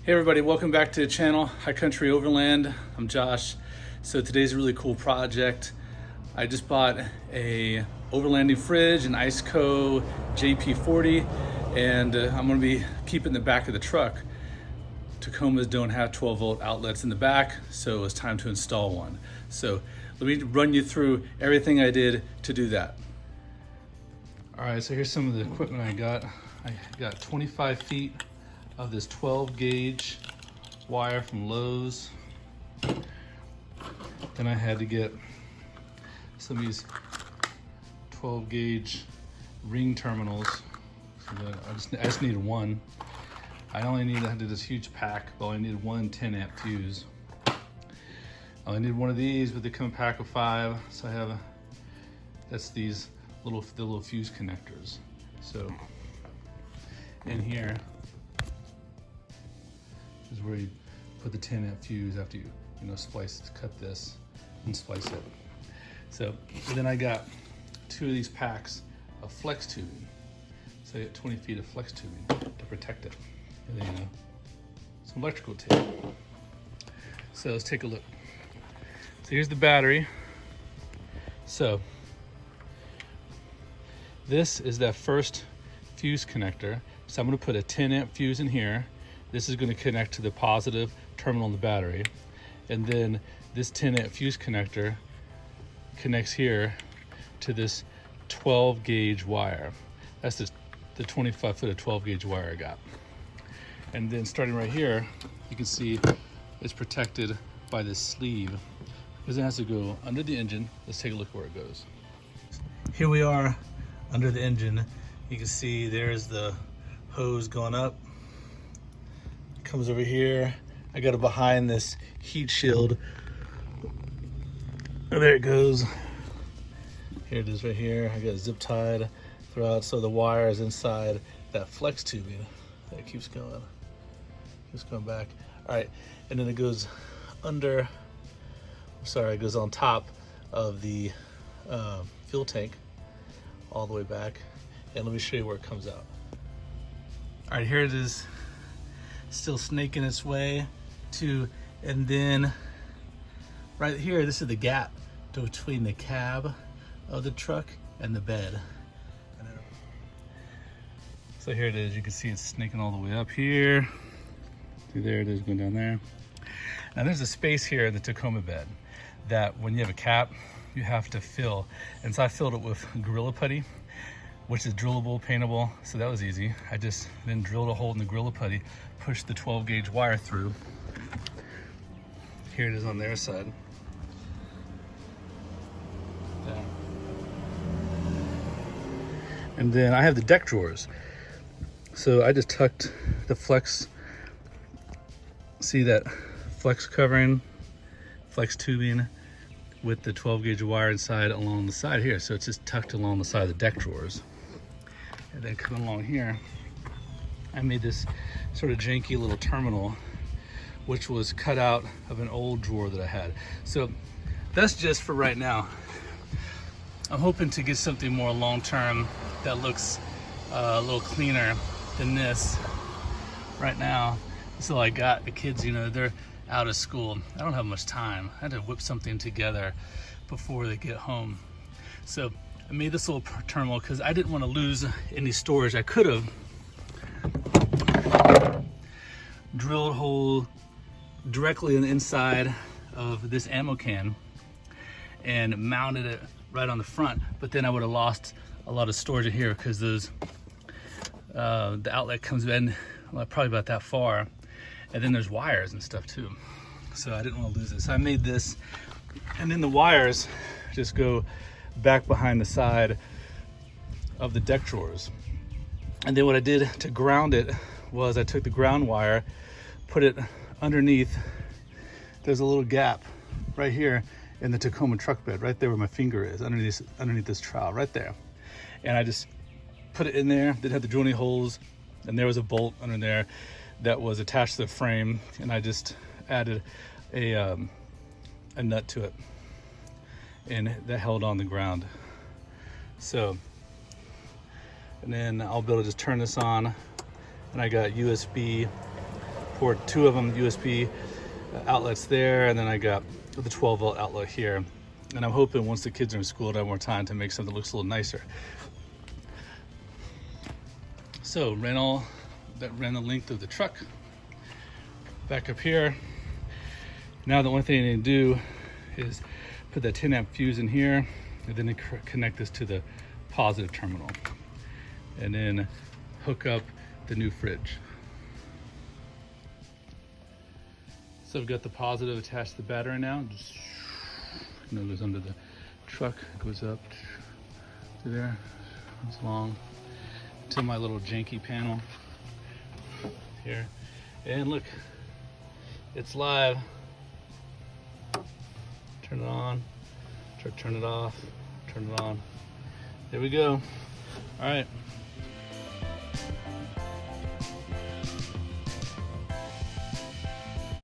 Hey everybody, welcome back to the channel, High Country Overland. I'm Josh. So today's a really cool project. I just bought a overlanding fridge, an Iceco JP40, and I'm gonna be keeping the back of the truck. Tacomas don't have 12 volt outlets in the back, so it's time to install one. So let me run you through everything I did to do that. All right, so here's some of the equipment I got. I got 25 feet of this 12 gauge wire from Lowe's. Then I had to get some of these 12 gauge ring terminals. So that I just needed one. I did this huge pack, but I only needed one 10 amp fuse. I only need one of these, but they come in a pack of 5. So I have that's these the little fuse connectors. So in here is where you put the 10 amp fuse after you cut this and splice it. So then I got 2 of these packs of flex tubing. So I got 20 feet of flex tubing to protect it. And then some electrical tape. So let's take a look. So here's the battery. So this is that first fuse connector. So I'm gonna put a 10 amp fuse in here. This is going to connect to the positive terminal in the battery. And then this 10 amp fuse connector connects here to this 12 gauge wire. That's the 25 foot of 12 gauge wire I got. And then starting right here, you can see it's protected by this sleeve because it has to go under the engine. Let's take a look where it goes. Here we are under the engine. You can see there's the hose going up. Comes over here. I got it behind this heat shield. Oh, there it goes. Here it is right here. I got it zip tied throughout, so the wire is inside that flex tubing that keeps going. Keeps going back. All right, and then it goes under. Sorry, it goes on top of the fuel tank, all the way back. And let me show you where it comes out. All right, here it is. Still snaking its way to, and then right here, this is the gap between the cab of the truck and the bed. So here it is. You can see it's snaking all the way up here. See, there it is going down there. Now there's a space here in the Tacoma bed that when you have a cap, you have to fill. And so I filled it with Gorilla Putty, which is drillable, paintable, so that was easy. I just then drilled a hole in the Gorilla Putty, pushed the 12 gauge wire through. Here it is on their side. There. And then I have the deck drawers. So I just tucked the flex, see that flex covering, flex tubing with the 12 gauge wire inside along the side here. So it's just tucked along the side of the deck drawers. And then coming along here, I made this sort of janky little terminal, which was cut out of an old drawer that I had. So that's just for right now. I'm hoping to get something more long-term that looks a little cleaner than this. Right now, this is all I got. The kids, they're out of school. I don't have much time. I had to whip something together before they get home. So I made this little terminal because I didn't want to lose any storage. I could have drilled a hole directly in the inside of this ammo can and mounted it right on the front, but then I would have lost a lot of storage in here because the outlet comes in probably about that far, and then there's wires and stuff too. So I didn't want to lose it. So I made this, and then the wires just go back behind the side of the deck drawers. And then what I did to ground it was I took the ground wire, put it underneath. There's a little gap right here in the Tacoma truck bed, right there where my finger is, underneath this trowel, right there. And I just put it in there, didn't have to drill any holes, and there was a bolt under there that was attached to the frame, and I just added a nut to it, and that held on the ground. So, and then I'll be able to just turn this on, and I got USB port, 2 of them USB outlets there, and then I got the 12-volt outlet here. And I'm hoping once the kids are in school, I'll have more time to make something that looks a little nicer. So ran the length of the truck. Back up here. Now the only thing I need to do is put that 10 amp fuse in here, and then connect this to the positive terminal, and then hook up the new fridge. So I've got the positive attached to the battery now. Just, you know, goes under the truck, goes up to there, it's long, to my little janky panel here. And look, it's live. Turn it on, turn it off, turn it on. There we go. All right.